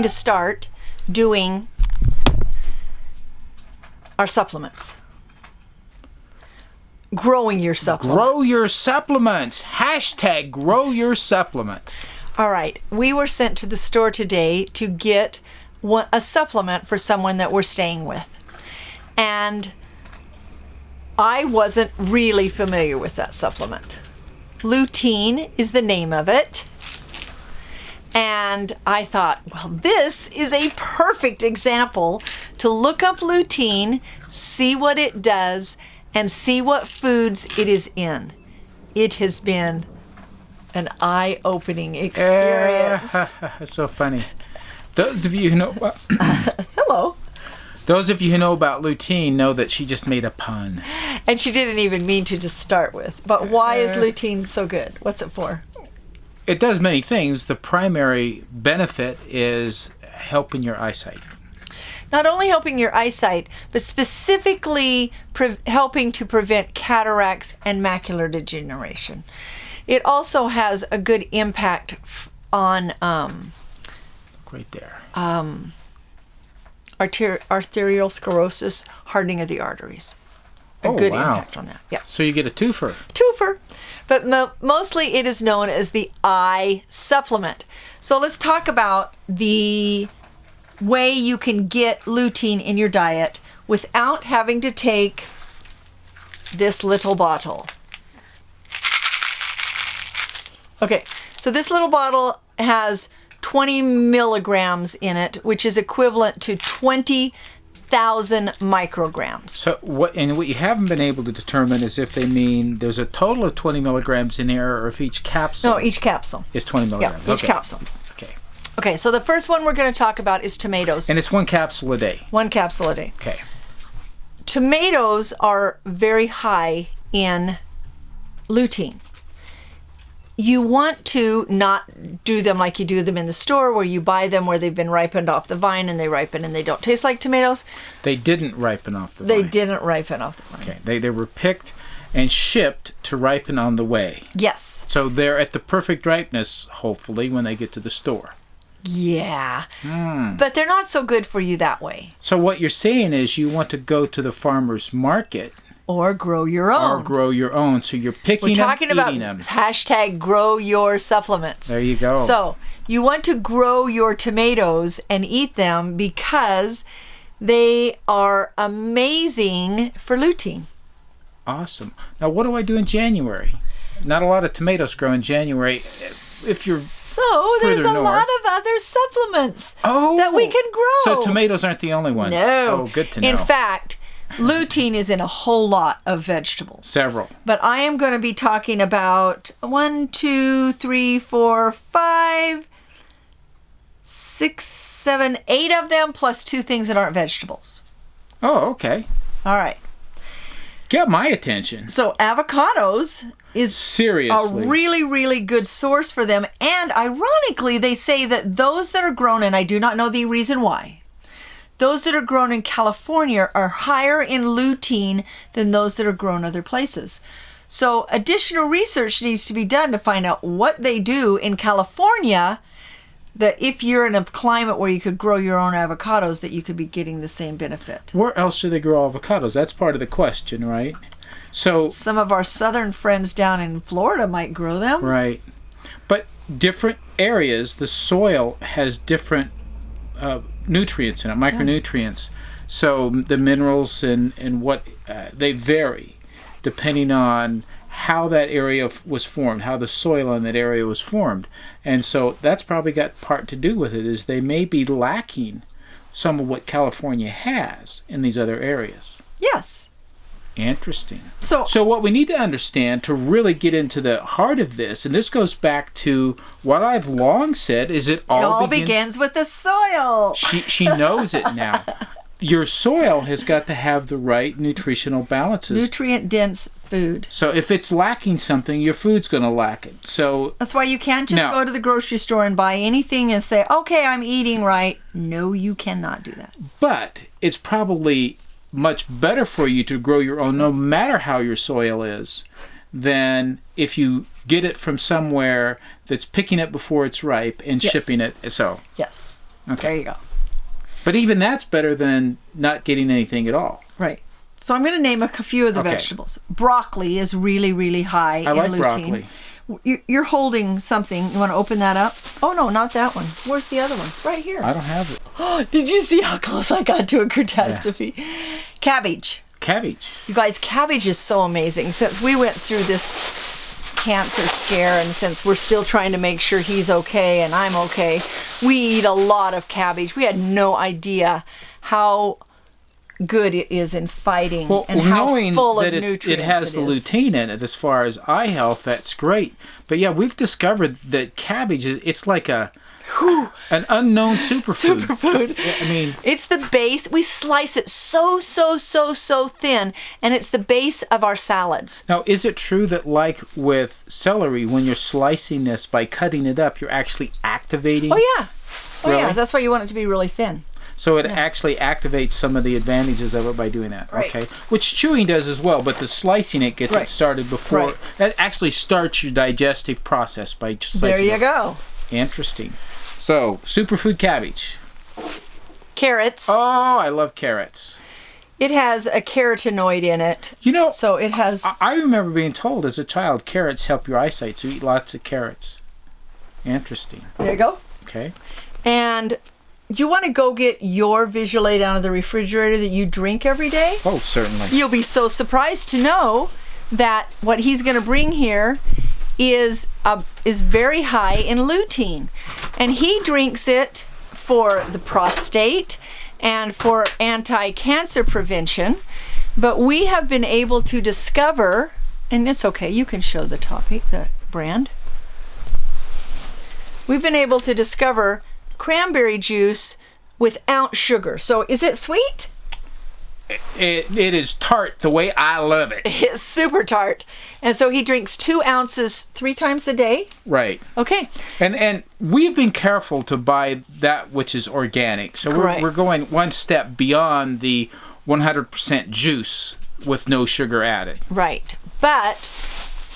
going to start doing our supplements. Growing your supplements. Grow your supplements. Hashtag grow your supplements. All right. We were sent to the store today to get a supplement for someone that we're staying with. And I wasn't really familiar with that supplement. Lutein is the name of it. And I thought, well, this is a perfect example to look up lutein, see what it does, and see what foods it is in. It has been an eye-opening experience. That's so funny. Those of you who know... Hello. Those of you who know about lutein know that she just made a pun. And she didn't even mean to start with. But why is lutein so good? What's it for? It does many things. The primary benefit is helping your eyesight. Not only helping your eyesight, but specifically helping to prevent cataracts and macular degeneration. It also has a good impact on right there. Arterial sclerosis, hardening of the arteries. A good impact on that. Yeah. So you get a twofer. Twofer. But mostly it is known as the eye supplement. So let's talk about the way you can get lutein in your diet without having to take this little bottle. Okay, so this little bottle has 20 milligrams in it, which is equivalent to 20,000 micrograms. So what you haven't been able to determine is if they mean there's a total of 20 milligrams in here, or if each capsule. No, each capsule is 20 milligrams. Yeah, each capsule. Okay. Okay, so the first one we're going to talk about is tomatoes. And it's one capsule a day. One capsule a day. Okay. Tomatoes are very high in lutein. You want to not do them like you do them in the store, where you buy them where they've been ripened off the vine and they ripen and they don't taste like tomatoes. They didn't ripen off the vine. They didn't ripen off the vine. Okay. They were picked and shipped to ripen on the way. Yes. So they're at the perfect ripeness, hopefully, when they get to the store. Yeah. But they're not so good for you that way. So what you're saying is you want to go to the farmer's market. Or grow your own. Or grow your own. So you're picking them, eating them. We're talking about hashtag grow your supplements. There you go. So you want to grow your tomatoes and eat them because they are amazing for lutein. Awesome. Now what do I do in January? Not a lot of tomatoes grow in January. If you're there's a lot of other supplements that we can grow. So tomatoes aren't the only one. No. Oh, good to know. In fact, lutein is in a whole lot of vegetables. Several. But I am going to be talking about 1, 2, 3, 4, 5, 6, 7, 8 of them, plus 2 things that aren't vegetables. Oh, okay. All right. Get my attention. So avocados is seriously a really, really good source for them. And ironically, they say that those that are grown, and I do not know the reason why, those that are grown in California are higher in lutein than those that are grown other places. So additional research needs to be done to find out what they do in California, that if you're in a climate where you could grow your own avocados, that you could be getting the same benefit. Where else do they grow avocados? That's part of the question, right? So some of our southern friends down in Florida might grow them. Right. But different areas, the soil has different nutrients in it, micronutrients. So the minerals and what they vary depending on how that area was formed, how the soil in that area was formed. And so that's probably got part to do with it, is they may be lacking some of what California has in these other areas. Yes. Interesting. So what we need to understand to really get into the heart of this, and this goes back to what I've long said, is it all begins with the soil. She knows it now. Your soil has got to have the right nutritional balances. Nutrient-dense food. So if it's lacking something, your food's going to lack it. So that's why you can't just go to the grocery store and buy anything and say, okay, I'm eating right. No, you cannot do that. But it's probably much better for you to grow your own, no matter how your soil is, than if you get it from somewhere that's picking it before it's ripe and shipping it. So yes. Okay. There you go. But even that's better than not getting anything at all. Right. So I'm going to name a few of the Okay. vegetables. Broccoli is really, really high I in like lutein. broccoli. You're holding something. You want to open that up? Oh, no, not that one. Where's the other one? Right here. I don't have it. Oh, did you see how close I got to a catastrophe? Cabbage. Cabbage. You guys, cabbage is so amazing. Since we went through this cancer scare and since we're still trying to make sure he's okay and I'm okay, we eat a lot of cabbage. We had no idea how good it is in fighting and how knowing full of that nutrients it has the is. lutein in it as far as eye health, that's great. But yeah, we've discovered that cabbage it's like an unknown superfood. Superfood. Yeah, I mean, it's the base. We slice it so thin, and it's the base of our salads. now is it true that like with celery, when you're slicing this by cutting it up, you're actually activating? Oh yeah. Oh yeah. Really? That's why you want it to be really thin. So it actually activates some of the advantages of it by doing that. Right. Okay. Which chewing does as well, but the slicing it gets Right. it started before. Right. That actually starts your digestive process by just slicing There you it. go. Interesting. So, superfood cabbage. Carrots. Oh, I love carrots. It has a carotenoid in it. You know, So it has. I remember being told as a child carrots help your eyesight, so eat lots of carrots. Interesting. There you go. Okay. And you want to go get your visual aid out of the refrigerator that you drink every day? Oh, certainly. You'll be so surprised to know that what he's going to bring here is very high in lutein. And he drinks it for the prostate and for anti-cancer prevention. But we have been able to discover, and it's okay, you can show the topic, the brand. We've been able to discover cranberry juice without sugar. So is it sweet? It is tart the way I love it. It's super tart. And so he drinks 2 ounces 3 times a day. Right. Okay. And we've been careful to buy that which is organic. So Correct. we're going one step beyond the 100% juice with no sugar added. Right. But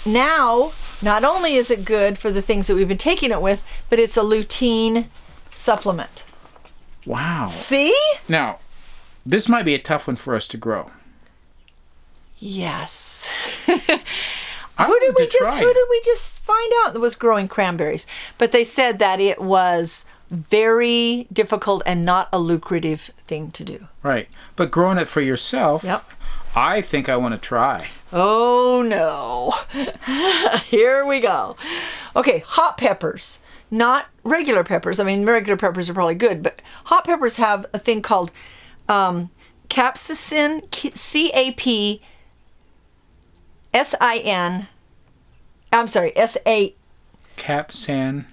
now, not only is it good for the things that we've been taking it with, but it's a lutein supplement. Wow. See? Now, this might be a tough one for us to grow. Yes. I Who did wanted to try. we just find out that was growing cranberries? But they said that it was very difficult and not a lucrative thing to do. Right. But growing it for yourself, Yep. I think I want to try. Oh no. Here we go. Okay, hot peppers. Not regular peppers. I mean, regular peppers are probably good, but hot peppers have a thing called capsaicin, C-A-P-S-I-N. I'm sorry, S-A... Capsan.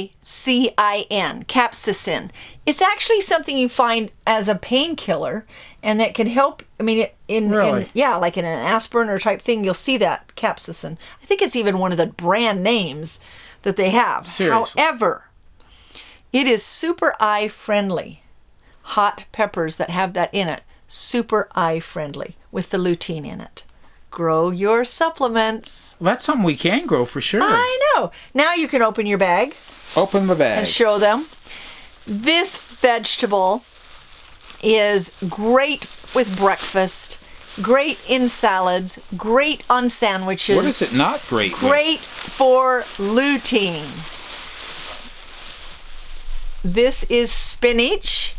C-A-P-S-A-I-C-I-N, capsaicin. It's actually something you find as a painkiller, and that can help. I mean, Really? like in an aspirin or type thing, you'll see that capsaicin. I think it's even one of the brand names that they have. Seriously? However, it is super eye friendly. Hot peppers that have that in it, super eye friendly with the lutein in it. Grow your supplements. That's something we can grow for sure. I know. Now you can open your bag Open the bag. and show them. This vegetable is great with breakfast, great in salads, great on sandwiches. What is it not great with? Great for lutein. This is spinach,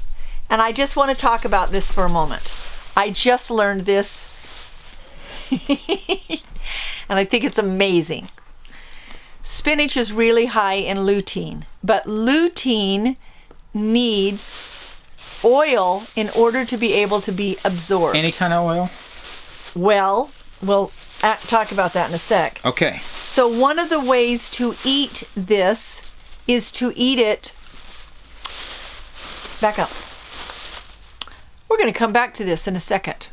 and I just want to talk about this for a moment. I just learned this, and I think it's amazing. Spinach is really high in lutein, but lutein needs oil in order to be able to be absorbed. Any kind of oil? Well, we'll talk about that in a sec. Okay. So one of the ways to eat this is to eat it... Back up. We're going to come back to this in a second.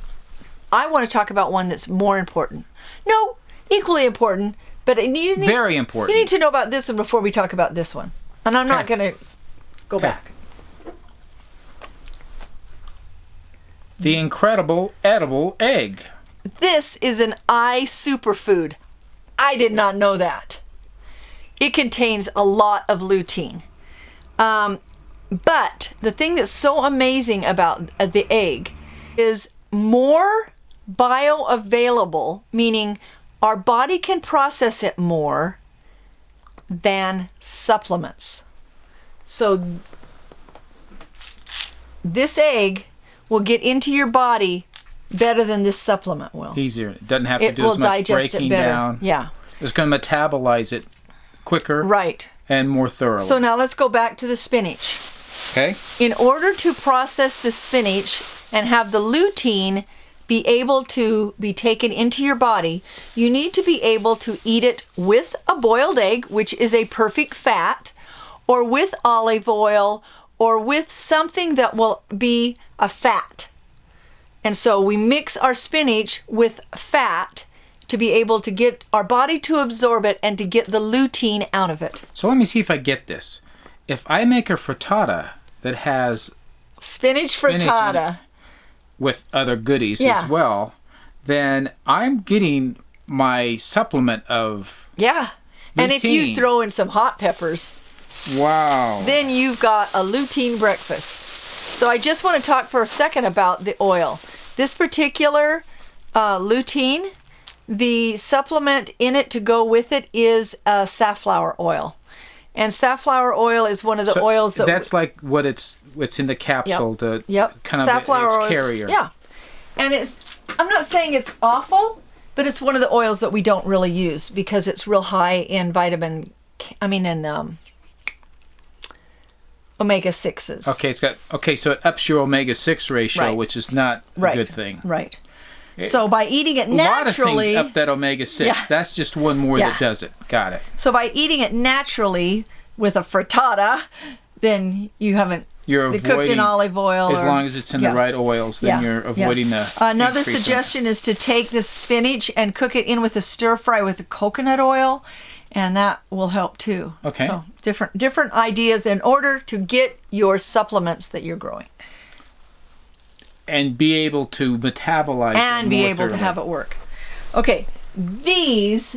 I want to talk about one that's more important. No, equally important, but Very important. You need to know about this one before we talk about this one. And I'm not Okay. going to go Okay. back. The incredible edible egg. This is an eye superfood. I did not know that. it contains a lot of lutein. But the thing that's so amazing about the egg is more bioavailable, meaning our body can process it more than supplements. So this egg will get into your body better than this supplement will. Easier. It doesn't have to It do will as much digest it breaking better. down. Yeah. It's going to metabolize it quicker Right. and more thoroughly. So now let's go back to the spinach. Okay. In order to process the spinach and have the lutein be able to be taken into your body, you need to be able to eat it with a boiled egg, which is a perfect fat, or with olive oil, or with something that will be a fat. And so we mix our spinach with fat to be able to get our body to absorb it and to get the lutein out of it. So let me see if I get this. If I make a frittata that has Spinach frittata. with other goodies Yeah. as well, then I'm getting my supplement of Yeah. And if you lutein. throw in some hot peppers, Wow. then you've got a lutein breakfast. So I just want to talk for a second about the oil. This particular lutein, the supplement in it to go with it is safflower oil. And safflower oil is one of the So oils that... that's like what's in the capsule, the kind of safflower its oil is- carrier. Yeah. And I'm not saying it's awful, but it's one of the oils that we don't really use because it's real high in omega-6s. Okay, so it ups your omega-6 ratio, Right. which is not Right. a good thing. Right. So by eating it A lot of naturally... things up that omega-6. Yeah. That's just one more Yeah. that does it. Got it. So by eating it naturally with a frittata, then you haven't You're cooked in avoiding, olive oil. as long as it's in yeah. the right oils, then you're avoiding the Another increase in- suggestion is to take the spinach and cook it in with a stir fry with the coconut oil, and that will help too. Okay. So different ideas in order to get your supplements that you're growing. And be able to metabolize And them be more able to thoroughly. have it work. Okay, these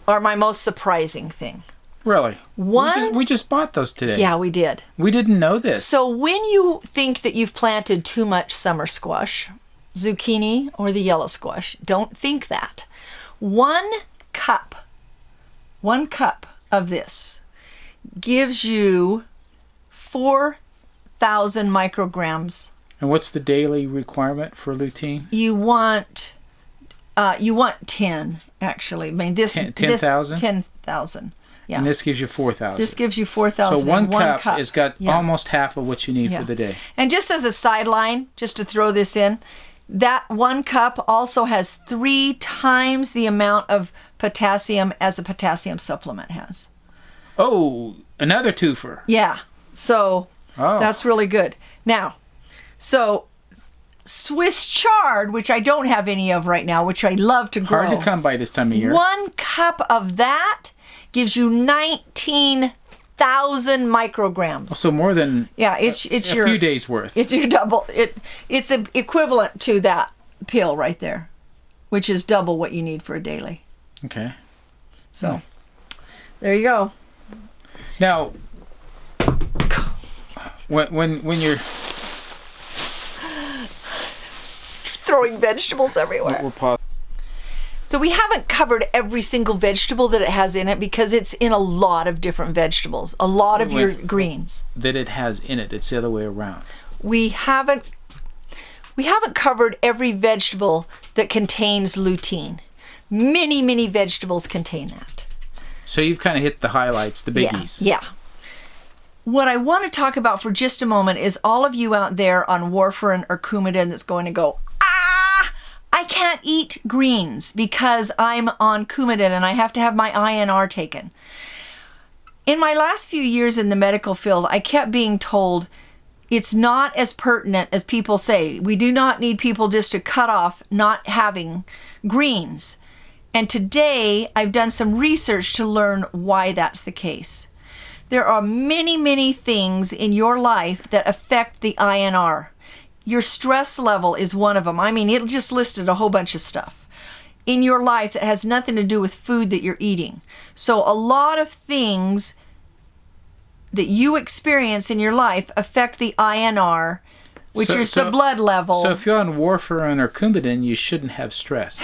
are my most surprising thing. Really? One- We just bought those today. Yeah, we did. We didn't know this. So when you think that you've planted too much summer squash, zucchini or the yellow squash, don't think that. One cup of this gives you 4,000 micrograms. And what's the daily requirement for lutein? You want 10 actually. I mean this 10,000? 10,000. Yeah. And this gives you 4,000. This gives you 4,000. So one and cup, cup has got yeah. almost half of what you need Yeah. for the day. And just as a sideline, just to throw this in, that 1 cup also has 3 times the amount of potassium as a potassium supplement has. Oh, another twofer. Yeah. So Oh. that's really good. Now, so Swiss chard, which I don't have any of right now, which I love to grow. Hard to come by this time of year. 1 cup of that gives you 19,000 micrograms. So more than Yeah, it's a your few days worth. It's your double. It's equivalent to that pill right there, which is double what you need for a daily. Okay. So, there you go. Now, when you're Throwing vegetables everywhere. we're pausing. So we haven't covered every single vegetable that it has in it because it's in a lot of different vegetables, a lot of your greens. that it has in it, it's the other way around. We haven't covered every vegetable that contains lutein. Many vegetables contain that. So you've kind of hit the highlights, the biggies. Yeah. What I want to talk about for just a moment is all of you out there on warfarin or Coumadin that's going to go, I can't eat greens because I'm on Coumadin and I have to have my INR taken. In my last few years in the medical field, I kept being told it's not as pertinent as people say. We do not need people just to cut off not having greens. And today, I've done some research to learn why that's the case. There are many things in your life that affect the INR. Your stress level is one of them. I mean, it just listed a whole bunch of stuff. in your life that has nothing to do with food that you're eating. So a lot of things that you experience in your life affect the INR, which is the blood level. So if you're on warfarin or Coumadin, you shouldn't have stress.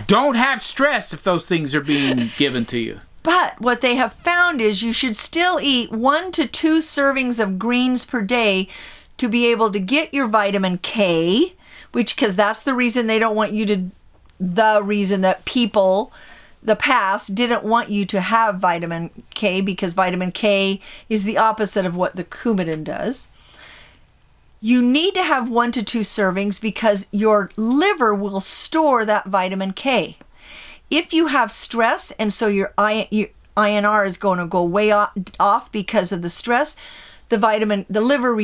Don't have stress if those things are being given to you. But what they have found is you should still eat 1 to 2 servings of greens per day to be able to get your vitamin K, because that's the reason they don't want you to, the reason that people, the past, didn't want you to have vitamin K, because vitamin K is the opposite of what the Coumadin does. You need to have 1 to 2 servings because your liver will store that vitamin K. If you have stress and so your INR is going to go way off because of the stress, the liver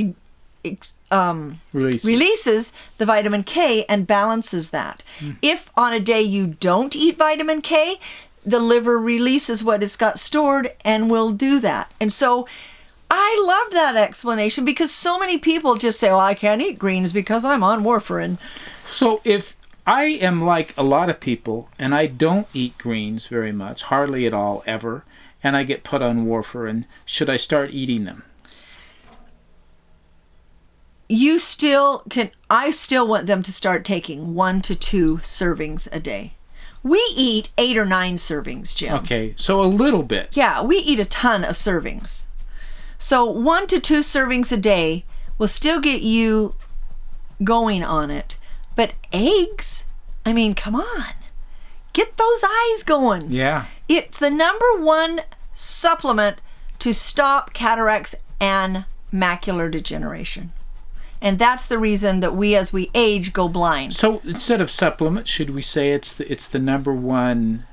releases the vitamin K and balances that. If on a day you don't eat vitamin K, the liver releases what it's got stored and will do that. And so I love that explanation because so many people just say, well, I can't eat greens because I'm on warfarin. So if I am like a lot of people and I don't eat greens very much, hardly at all, ever, and I get put on warfarin, should I start eating them? You still can. I still want them to start taking 1 to 2 servings a day. We eat 8 or 9 servings, Jim. Okay, so a little bit. Yeah, we eat a ton of servings. So 1 to 2 servings a day will still get you going on it. But eggs, I mean, come on. Get those eyes going. Yeah. It's the #1 supplement to stop cataracts and macular degeneration. And that's the reason that we, as we age, go blind. So instead of supplement, should we say it's the #1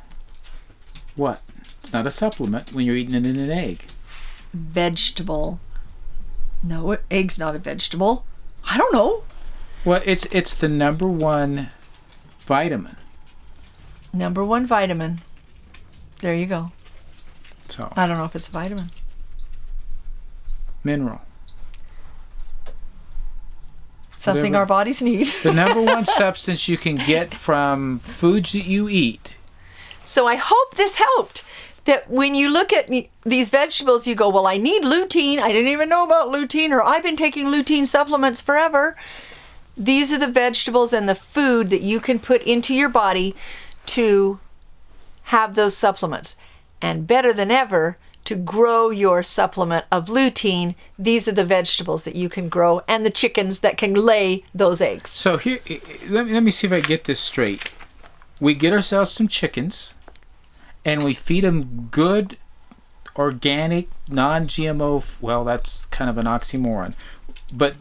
what? It's not a supplement when you're eating it in an egg. Vegetable. No, egg's not a vegetable. I don't know. Well, it's the #1 vitamin. #1 vitamin. There you go. So I don't know if it's a vitamin. Mineral. Something our bodies need. The #1 substance you can get from foods that you eat. So I hope this helped. That when you look at these vegetables, you go, well, I need lutein. I didn't even know about lutein, or I've been taking lutein supplements forever. These are the vegetables and the food that you can put into your body to have those supplements. And better than ever, to grow your supplement of lutein, these are the vegetables that you can grow and the chickens that can lay those eggs. So here, let me see if I get this straight. We get ourselves some chickens, and we feed them good, organic, non-GMO, well, that's kind of an oxymoron, but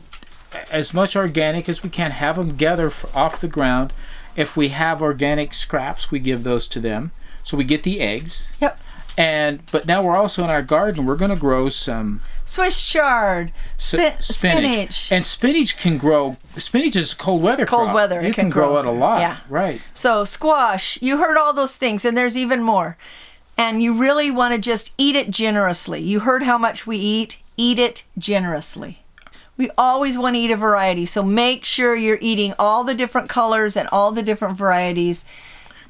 as much organic as we can, have them gather off the ground. If we have organic scraps, we give those to them. So we get the eggs. Yep. But now we're also in our garden, we're going to grow some Swiss chard, spinach. And spinach can grow. Spinach is a cold weather crop. Cold weather. You can grow it a lot. Yeah. Right. So squash, you heard all those things, and there's even more. And you really want to just eat it generously. You heard how much we eat. Eat it generously. We always want to eat a variety, so make sure you're eating all the different colors and all the different varieties.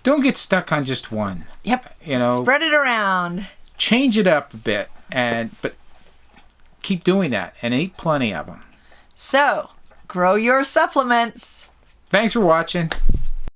Don't get stuck on just one. Yep. You know, spread it around. Change it up a bit, but keep doing that and eat plenty of them. So, grow your supplements. Thanks for watching.